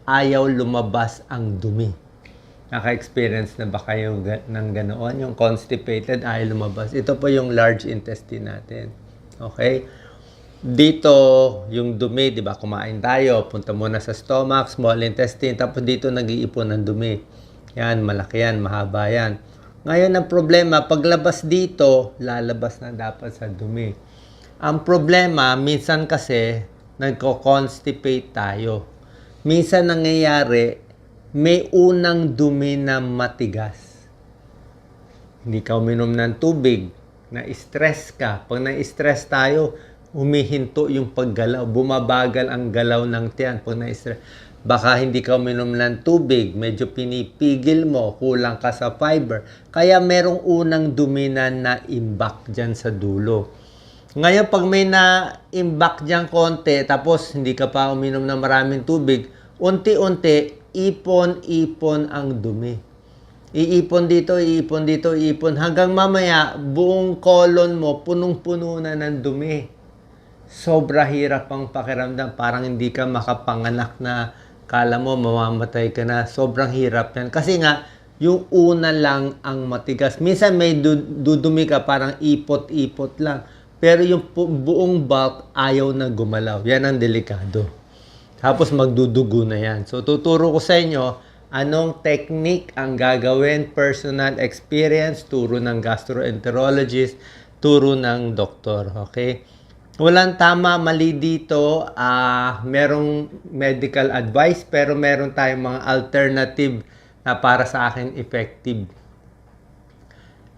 ayaw lumabas ang dumi. Naka-experience na ba kayo ng ganoon? Yung constipated, ayaw lumabas. Ito po yung large intestine natin. Okay? Dito, yung dumi, di ba? Kumain tayo, punta muna sa stomach, small intestine, tapos dito nag-iipon ng dumi. Yan, malaki yan, mahaba yan. Ngayon, ang problema, paglabas dito, lalabas na dapat sa dumi. Ang problema, minsan kasi, nagko-constipate tayo. Minsan nangyayari, may unang dumi na matigas. Hindi ka uminom ng tubig, na-stress ka. Pag na-stress tayo, humihinto yung paggalaw, bumabagal ang galaw ng tiyan pag na-stress. Baka hindi ka uminom ng tubig, medyo pinipigil mo, kulang ka sa fiber. Kaya merong unang dumi na na-imbak dyan sa dulo. Ngayon, pag may na-imbak dyan konti, tapos hindi ka pa uminom ng maraming tubig, unti-unti, ipon-ipon ang dumi. Iipon dito, iipon dito, iipon. Hanggang mamaya, buong colon mo, punong-puno na ng dumi. Sobra hirap ang pakiramdam. Parang hindi ka makapanganak na kala mo mamamatay ka na. Sobrang hirap yan. Kasi nga, yung una lang ang matigas. Minsan may dudumi ka, parang ipot-ipot lang. Pero yung buong bulk, ayaw na gumalaw. Yan ang delikado. Tapos magdudugo na yan. So, tuturo ko sa inyo anong technique ang gagawin, personal experience, turo ng gastroenterologist, turo ng doktor. Okay? Walang tama, mali dito. Merong medical advice, pero meron tayong mga alternative na para sa akin effective.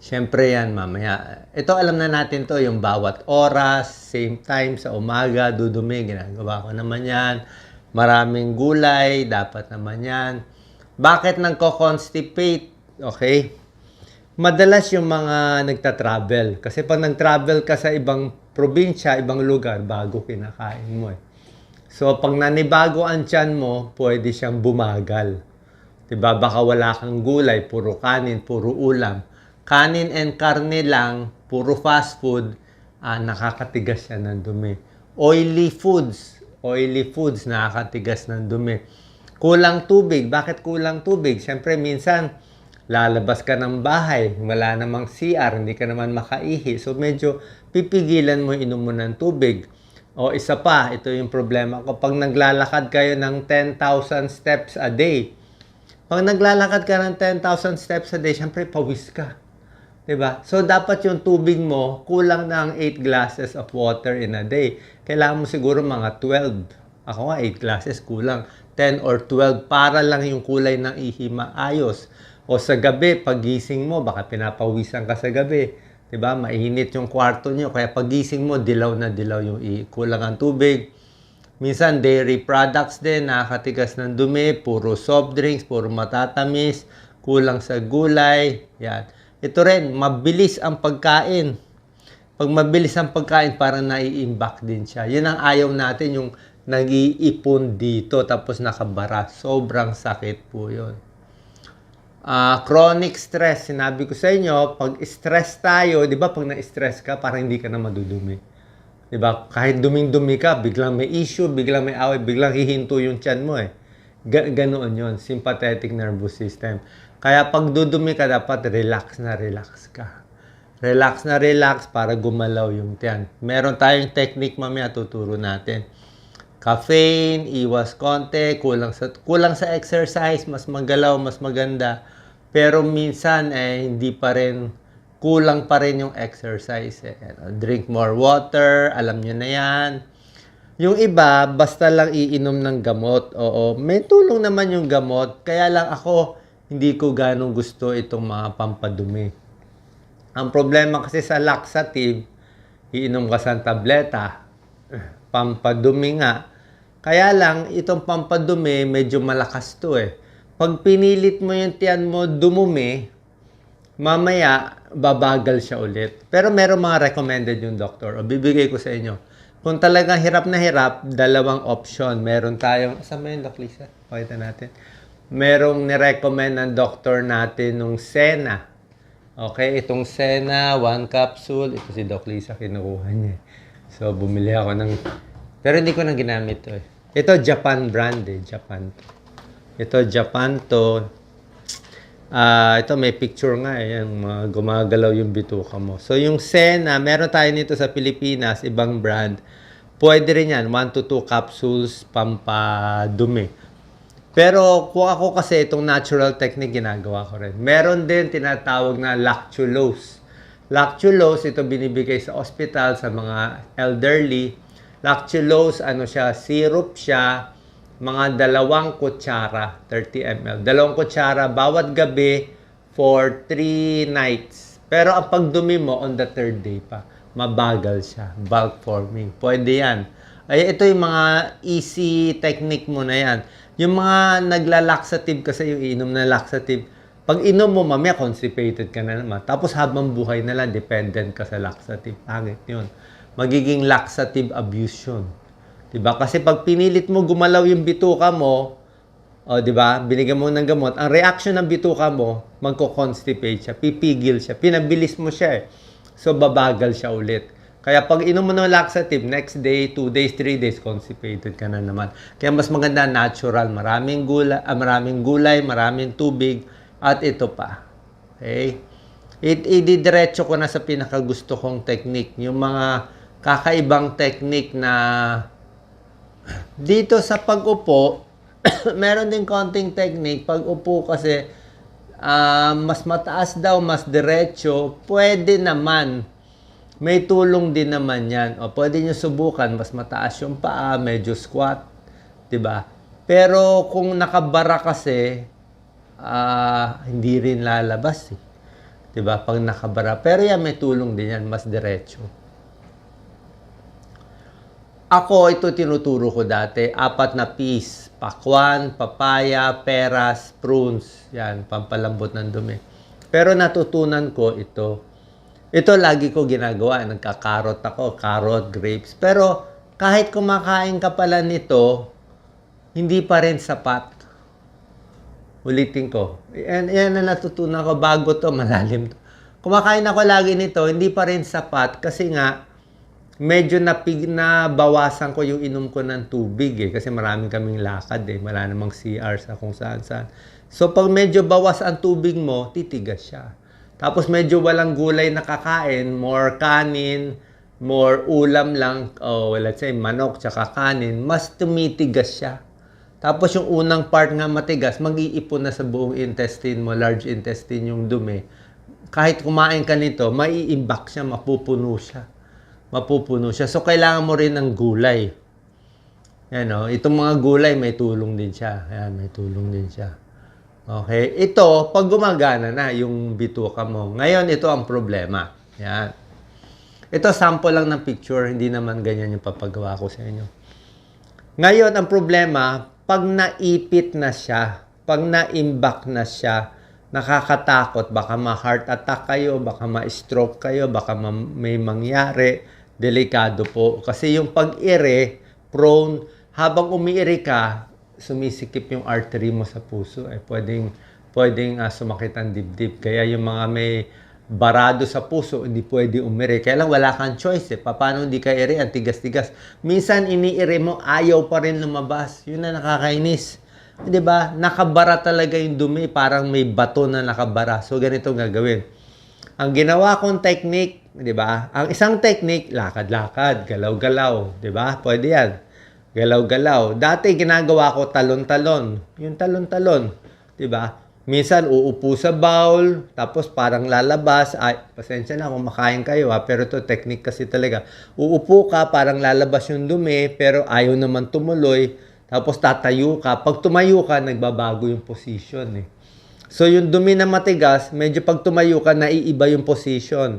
Siyempre yan, mamaya. Ito, alam na natin to yung bawat oras, same time, sa umaga, dudumi, ginagawa ko naman yan. Maraming gulay, dapat naman yan. Bakit nagko-constipate? Okay? Madalas yung mga nagta-travel. Kasi pag nag-travel ka sa ibang probinsya, ibang lugar, bago kinakain mo eh. So, pag nanibago ang tiyan mo, pwede siyang bumagal. Diba? Baka wala kang gulay, puro kanin, puro ulam. Kanin and karne lang, puro fast food, nakakatigas siya ng dumi. Oily foods, nakakatigas ng dumi. Kulang tubig. Bakit kulang tubig? Siyempre, minsan, lalabas ka ng bahay, wala namang CR, hindi ka naman makaihi. So, medyo pipigilan mo inom mo ng tubig. O isa pa, ito yung problema ko. Pag naglalakad kayo ng 10,000 steps a day, pag naglalakad ka ng 10,000 steps a day, syempre pawis ka. Diba? So, dapat yung tubig mo, kulang na ang 8 glasses of water in a day. Kailangan mo siguro mga 12. Ako nga, 8 glasses, kulang. 10 or 12 para lang yung kulay ng ihi maayos. O sa gabi, pagising mo, baka pinapawisan ka sa gabi. Diba? Mainit yung kwarto nyo. Kaya pagising mo, dilaw na dilaw yung ihi. Kulang ang tubig. Minsan, dairy products din, nakakatigas ng dumi, puro soft drinks, puro matatamis, kulang sa gulay. Yan. Ito rin, mabilis ang pagkain. Pag mabilis ang pagkain, parang nai-imbak din siya. Yun ang ayaw natin, yung nag-iipon dito, tapos nakabara. Sobrang sakit po yun. Chronic stress, sinabi ko sa inyo, pag stress tayo, di ba pag na-stress ka, parang hindi ka na madudumi. Di ba? Kahit duming-dumi ka, biglang may issue, biglang may away, biglang hihinto yung tiyan mo eh. Ganoon yun, sympathetic nervous system. Kaya pag dudumi ka, dapat relax na relax ka. Relax na relax para gumalaw yung tiyan. Meron tayong technique mamaya tuturo natin. Caffeine, iwas konti, kulang sa exercise, mas magalaw, mas maganda. Pero minsan hindi pa rin, kulang pa rin yung exercise. Drink more water, alam nyo na yan. Yung iba, basta lang iinom ng gamot. Oo, may tulong naman yung gamot. Kaya lang ako, hindi ko ganong gusto itong mga pampadumi. Ang problema kasi sa laxative, iinom ka sa tableta, pampadumi nga. Kaya lang, itong pampadumi, medyo malakas to eh. Pag pinilit mo yung tiyan mo dumumi, mamaya, babagal siya ulit. Pero meron mga recommended yung doktor. O bibigay ko sa inyo. Kung talagang hirap na hirap, dalawang option. Meron tayong, saan mo yun, Doc Lisa? Pakita natin. Merong nirecommend ng doktor natin nung Sena. Okay, itong Sena, 1 capsule. Ito si Doc Lisa, kinukuha niya. So, bumili ako ng... Pero hindi ko na ginamit to eh. Ito, Japan brand eh. Japan. Ito, Japan to. Ito may picture nga yung mga gumagalaw yung bituka mo. So yung Sena, meron tayo nito sa Pilipinas, ibang brand. Pwede rin yan, 1 to 2 capsules pampadumi. Pero kung ako kasi itong natural technique ginagawa ko rin. Meron din tinatawag na lactulose. Lactulose, ito binibigay sa hospital sa mga elderly. Lactulose, ano siya, syrup siya, mga 2 kutsara, 30 ml. 2 kutsara bawat gabi for 3 nights. Pero ang pagdumi mo on the 3rd day pa, mabagal siya, bulk forming. Pwede yan. Ay, ito yung mga easy technique mo na yan. Yung mga nagla-laxative kasi yung inom na laxative, pag inom mo, mamaya constipated ka na naman. Tapos habang buhay na lang, dependent ka sa laxative. Pangit yun. Magiging laxative abuse yun. Diba? Kasi pag pinilit mo gumalaw yung bituka mo, diba? Binigyan mo ng gamot, ang reaction ng bituka mo, magko-constipate siya, pipigil siya, pinabilis mo siya eh. So, babagal siya ulit. Kaya pag inom mo ng laxative, next day, 2 days, 3 days, constipated ka na naman. Kaya mas maganda natural, maraming gulay, maraming tubig, at ito pa. Okay? Ididiretso ko na sa pinakagusto kong technique. Yung mga kakaibang technique na dito sa pag-upo, meron din konting technique. Pag-upo kasi, mas mataas daw, mas diretso, pwede naman. May tulong din naman yan. O, pwede nyo subukan, mas mataas yung paa, medyo squat. Diba? Pero kung nakabara kasi, hindi rin lalabas. Diba? Pag nakabara. Pero yan, may tulong din yan, mas diretso. Ako, ito tinuturo ko dati. 4 na piece. Pakwan, papaya, peras, prunes. Yan, pampalambot ng dumi. Pero natutunan ko ito. Ito lagi ko ginagawa. Nagkakarot ako. Carrot, grapes. Pero kahit kumakain ka pala nito, hindi pa rin sapat. Ulitin ko. Yan na natutunan ko. Bago to, malalim to. Kumakain ako lagi nito, hindi pa rin sapat. Kasi nga, medyo nabawasan ko yung inom ko ng tubig eh. Kasi maraming kaming lakad eh. Wala namang CR sa kung saan-saan. So, pag medyo bawas ang tubig mo, titigas siya. Tapos medyo walang gulay na kakain, more kanin, more ulam lang, let's say manok tsaka kanin, mas tumitigas siya. Tapos yung unang part nga matigas, mag-iipon na sa buong intestine mo, large intestine yung dumi. Kahit kumain ka nito, maiimbak siya, mapupuno siya. So, kailangan mo rin ng gulay. Yan, itong mga gulay, may tulong din siya. Ayan, may tulong din siya. Okay? Ito, pag gumagana na yung bituka mo. Ngayon, ito ang problema. Yan. Ito, sample lang ng picture. Hindi naman ganyan yung papagawa ko sa inyo. Ngayon, ang problema, pag naipit na siya, pag naimbak na siya, nakakatakot. Baka ma-heart attack kayo, baka ma-stroke kayo, baka may mangyari. Delikado po. Kasi yung pag-ire, prone, habang umiiri ka, sumisikip yung artery mo sa puso. Pwedeng sumakit ang dibdib. Kaya yung mga may barado sa puso, hindi pwede umiri. Kaya lang wala kang choice eh. Paano hindi ka iri? Ang tigas-tigas. Minsan iniiri mo, ayaw pa rin lumabas. Yun na nakakainis. Diba? Nakabara talaga yung dumi. Parang may bato na nakabara. So ganito gagawin. Ang ginawa kong technique, di ba? Ang isang technique, lakad-lakad, galaw-galaw, di ba? Pwede yan. Galaw-galaw. Dati ginagawa ko talon-talon. Yung talon-talon, di ba? Minsan uupo sa bowl, tapos parang lalabas. Ay, pasensya na kung makain kayo pero ito technique kasi talaga. Uupo ka, parang lalabas yung dumi, pero ayaw naman tumuloy. Tapos tatayo ka. Pag tumayo ka, nagbabago yung position eh. So, yung dumi na matigas, medyo pag tumayo ka, naiiba yung position.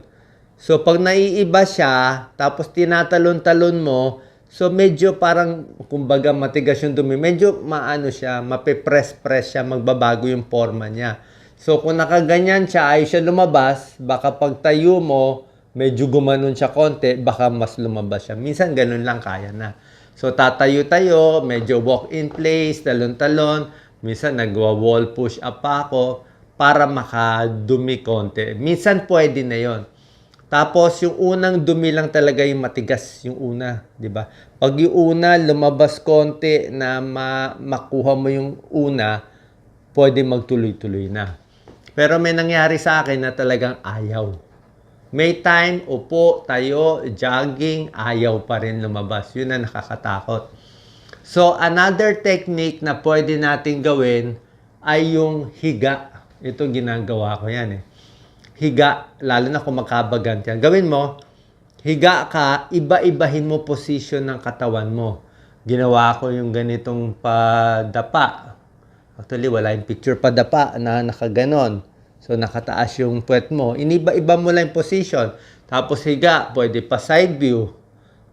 So, pag naiiba siya, tapos tinatalon-talon mo, so medyo parang, kumbaga matigas yung dumi, medyo maano siya, mapipress-press siya, magbabago yung forma niya. So, kung nakaganyan siya, ay siya lumabas, baka pag tayo mo, medyo gumanon siya konti, baka mas lumabas siya. Minsan, ganun lang kaya na. So, tatayo-tayo, medyo walk in place, talon-talon, minsan nagwa-wall push up pa ako para makadumi konti. Minsan pwede na yon. Tapos yung unang dumi lang talaga yung matigas, yung una, di ba? Pag yung una lumabas konti na makuha mo yung una, pwede magtuloy-tuloy na. Pero may nangyari sa akin na talagang ayaw. May time, upo, tayo, jogging, ayaw pa rin lumabas. Yun ang nakakatakot. So, another technique na pwede natin gawin ay yung higa. Ito ginagawa ko yan eh. Higa, lalo na kung makabagan yan. Gawin mo, higa ka, iba-ibahin mo position ng katawan mo. Ginawa ko yung ganitong padapa. Actually, wala yung picture padapa na nakaganon. So, nakataas yung puwet mo. Iniba-iba mo lang yung position. Tapos higa, pwede pa side view.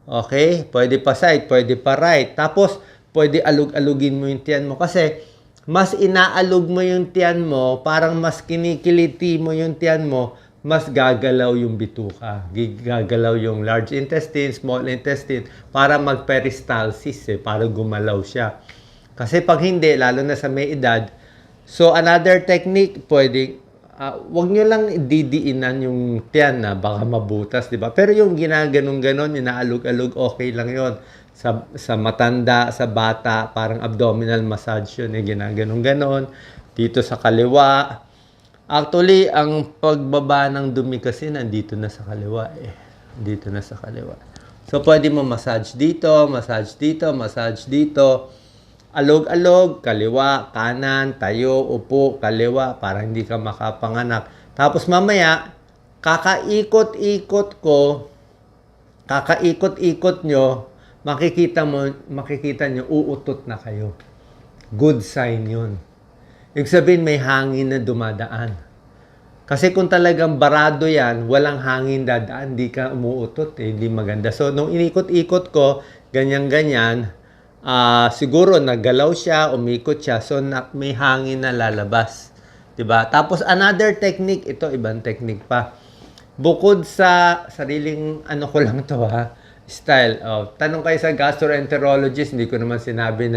Okay? Pwede pa side, pwede pa right. Tapos, pwede alug-alugin mo yung tiyan mo. Kasi, mas inaalog mo yung tiyan mo, parang mas kinikiliti mo yung tiyan mo, mas gagalaw yung bituka. Gagalaw yung large intestine, small intestine, para mag-peristalsis para gumalaw siya. Kasi pag hindi, lalo na sa may edad, so another technique, pwede, wag nyo lang didiinan yung tiyan na baka mabutas, di ba? Pero yung ginaganon-ganon, inaalog-alog, okay lang yon. Sa matanda, sa bata, parang abdominal massage yun, ginaganon-ganon. Dito sa kaliwa. Actually, ang pagbaba ng dumi kasi nandito na sa kaliwa Dito na sa kaliwa. So, pwede mo massage dito, massage dito, massage dito. Alog-alog, kaliwa, kanan, tayo, upo, kaliwa, para hindi ka makapanganak. Tapos mamaya, kakaikot-ikot nyo, makikita nyo, uutot na kayo. Good sign yun. Ibig sabihin, may hangin na dumadaan. Kasi kung talagang barado yan, walang hangin dadaan, hindi ka umuutot, hindi maganda. So, nung inikot-ikot ko, ganyan-ganyan, siguro naggalaw siya, umikot siya, so may hangin na lalabas. Diba? Tapos another technique, ito ibang technique pa. Bukod sa sariling, ko lang to style. Tanong kayo sa gastroenterologist, hindi ko naman sinabi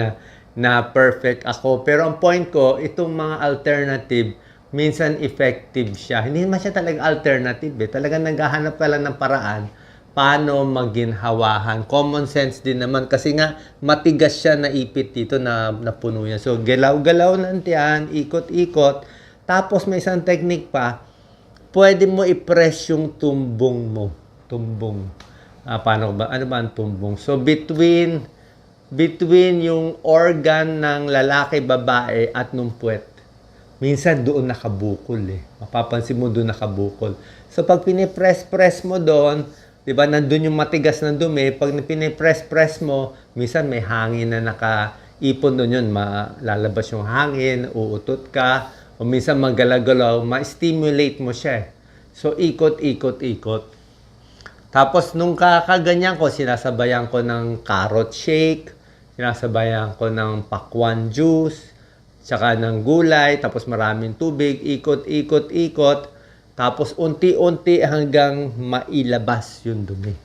na perfect ako. Pero ang point ko, itong mga alternative, minsan effective siya. Hindi naman siya talagang alternative Talagang naghahanap ka lang ng paraan paano maginhawahan. Common sense din naman kasi nga matigas siya na ipit dito na puno yan. So, galaw-galaw ng tiyan, ikot-ikot. Tapos may isang technique pa, pwede mo i-press yung tumbong mo. Tumbong. Paano ba? Ano ba ang tumbong? So, between yung organ ng lalaki, babae at nung puwet. Minsan doon nakabukol Mapapansin mo doon nakabukol. So, pag pinipress-press mo doon, di ba, nandun yung matigas na dumi, pag pinipress-press mo, minsan may hangin na nakaipon doon yun, lalabas yung hangin, uutot ka, o minsan magalagalaw, ma-stimulate mo siya. So, ikot-ikot-ikot. Tapos, nung kakaganyan ko, sinasabayan ko ng carrot shake, sinasabayan ko ng pakwan juice, tsaka ng gulay, tapos maraming tubig, ikot-ikot-ikot, tapos unti-unti hanggang mailabas yung dumi.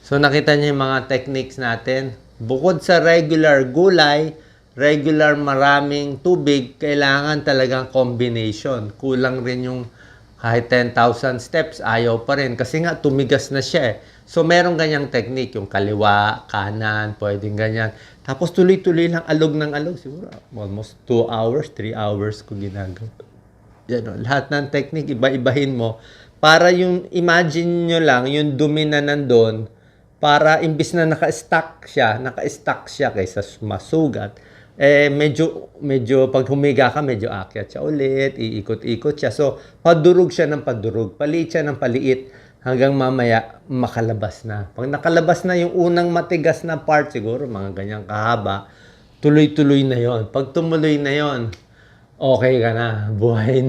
So nakita niyo yung mga techniques natin. Bukod sa regular gulay, regular maraming tubig, kailangan talagang combination. Kulang rin yung kahit 10,000 steps, ayaw pa rin. Kasi nga tumigas na siya So merong ganyang technique, yung kaliwa, kanan, pwedeng ganyan. Tapos tuloy-tuloy lang, alog ng alog. Siguro almost 2 hours, 3 hours ko ginagawa. Yan, lahat ng technique, iba-ibahin mo. Para yung, imagine nyo lang, yung dumi na nandun, para imbis na naka-stack siya kaysa masugat, medyo pag humiga ka, medyo akyat siya ulit, iikot-ikot siya. So, padurog siya ng padurog, paliit siya ng paliit, hanggang mamaya makalabas na. Pag nakalabas na yung unang matigas na part, siguro mga ganyang kahaba, tuloy-tuloy na yon. Pag tumuloy na yon, okay ka na, buhay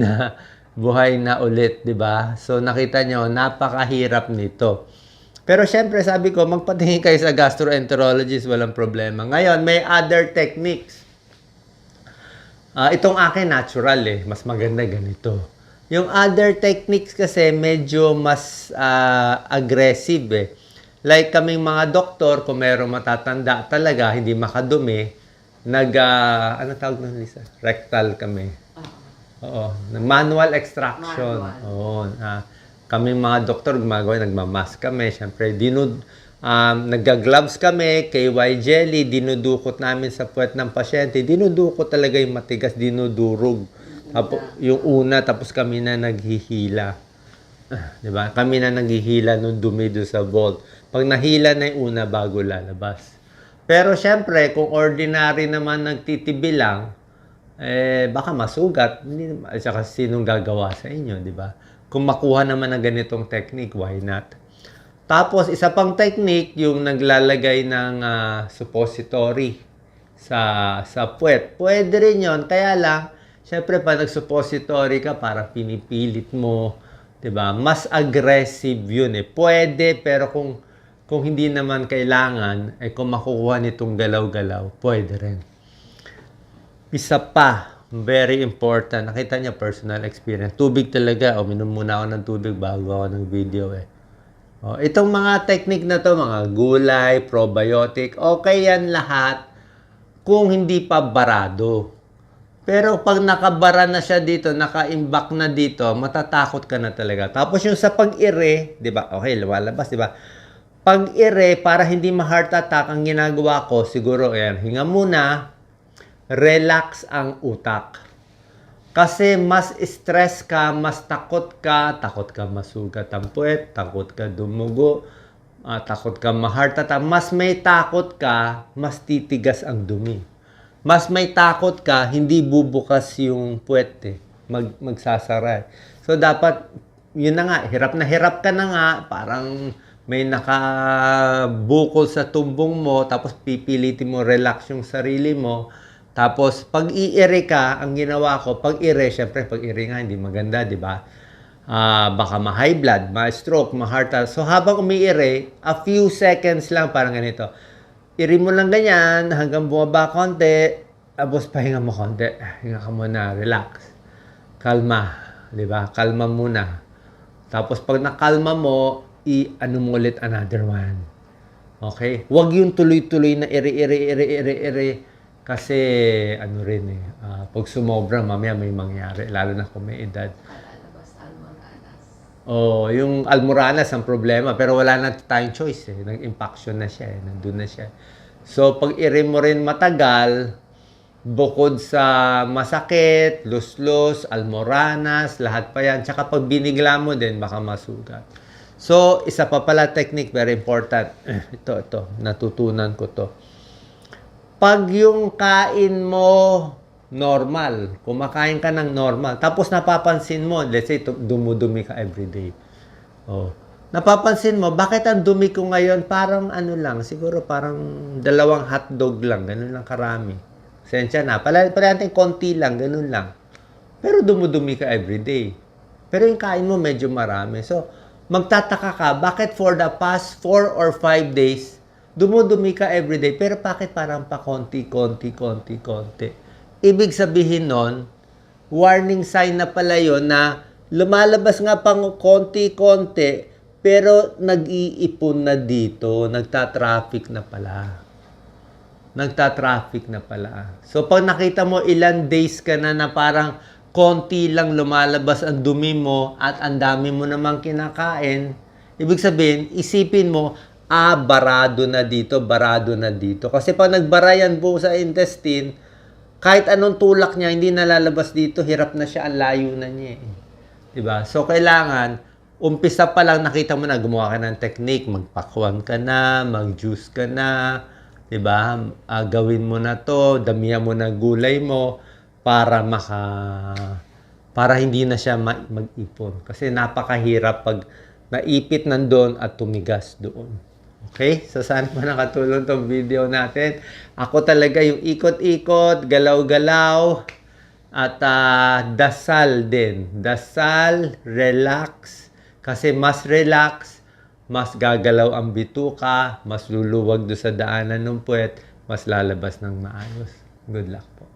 na ulit, 'di ba? So nakita nyo, napakahirap nito. Pero syempre sabi ko, magpatingin kayo sa gastroenterologist, walang problema. Ngayon, may other techniques. Itong akin natural mas maganda ganito. Yung other techniques kasi medyo mas aggressive Like kaming mga doktor, kung mayroong matatanda talaga, hindi makadumi, ano tawag nun, Lisa? Rectal kami. Oo. Manual extraction. Oo. Kaming mga doktor gumagawa, nagmamask kami. Siyempre, Nagga-gloves kami, KY jelly, dinudukot namin sa puwet ng pasyente. Dinudukot talaga yung matigas, dinudurog. Tapos, yung una, tapos kami na naghihila. Diba? Kami na naghihila nung dumi doon sa vault. Pag nahila na yung una, bago lalabas. Pero syempre, kung ordinary naman nagtitibi lang, baka masugat. At saka sinong gagawa sa inyo, di ba? Kung makuha naman ng ganitong technique, why not? Tapos, isa pang technique, yung naglalagay ng suppository sa puwet. Pwede rin yun. Kaya lang, syempre, pag nag-suppository ka, parang pinipilit mo, diba? Mas aggressive yun eh. Pwede, pero kung hindi naman kailangan, kung makukuha nitong galaw-galaw, pwede rin. Isa pa, very important. Nakita niya, personal experience. Tubig talaga. Minom muna ako ng tubig bago ako ng video eh. Itong mga technique na to, mga gulay, probiotic, okay yan lahat kung hindi pa barado. Pero pag nakabara na siya dito, naka-imbak na dito, matatakot ka na talaga. Tapos yung sa pag-ire, di ba? Okay, lumalabas, di ba? Pag-ire, para hindi ma-heart attack, ang ginagawa ko, siguro, hinga muna, relax ang utak. Kasi mas stress ka, mas takot ka masugat ang puwet, takot ka dumugo, takot ka ma-heart attack. Mas may takot ka, mas titigas ang dumi. Mas may takot ka, hindi bubukas yung puwet magsasara. So dapat, yun na nga, hirap ka na nga, parang may nakabukol sa tumbong mo, tapos pipilitin mo relax yung sarili mo. Tapos, pag i-ire ka, ang ginawa ko, pag-ire, syempre, pag-ire nga, hindi maganda, di ba? Baka ma-high blood, ma-stroke, ma-heart attack. So, habang umi-ire, a few seconds lang, parang ganito. Ire mo lang ganyan, hanggang bumaba konti, tapos pahinga mo konti. Hinga ka muna, relax. Kalma, di ba? Kalma muna. Tapos, pag nakalma mo, i-ano mo ulit another one. Okay? Huwag yung tuloy-tuloy na ire. Kasi, ano rin pag sumobra, mamaya may mangyari, lalo na kung may edad. Yung almoranas ang problema, pero wala na tayong choice nag-impaction na siya nandun na siya. So, pag ire mo rin matagal, bukod sa masakit, luslus, almoranas, lahat pa yan. Tsaka pag binigla mo din, baka masugat. So, isa pa pala technique, very important. Ito, natutunan ko to. Pag yung kain mo normal, kumakain ka ng normal, tapos napapansin mo, let's say, dumudumi ka everyday. Napapansin mo, bakit ang dumi ko ngayon? Parang ano lang, siguro parang 2 hotdog lang, ganun lang karami. Sensya na, natin konti lang, ganun lang. Pero dumudumi ka everyday. Pero yung kain mo medyo marami. So, magtataka ka, bakit for the past 4 or 5 days, dumudumi ka everyday, pero bakit parang pa konti. Ibig sabihin nun, warning sign na pala yun na lumalabas nga pang konti, pero nag-iipon na dito, nagta-traffic na pala. So, pag nakita mo ilan days ka na parang konti lang lumalabas ang dumi mo at ang dami mo namang kinakain, ibig sabihin, isipin mo, barado na dito. Kasi pag nagbara yan buo sa intestine, kahit anong tulak niya, hindi nalalabas dito, hirap na siya, ang layo na niya. Diba? So, kailangan, umpisa pa lang, nakita mo na, gumawa ka ng technique, magpakwan ka na, mag-juice ka na, diba? Gawin mo na to, damihan mo na gulay mo, para hindi na siya mag-ipon. Kasi napakahirap pag naipit nandun at tumigas doon. Okay? So, sana po nakatulong tong video natin. Ako talaga yung ikot-ikot, galaw-galaw, at dasal din. Dasal, relax. Kasi mas relax, mas gagalaw ang bituka, mas luluwag do sa daanan ng puwet, mas lalabas ng maayos. Good luck po.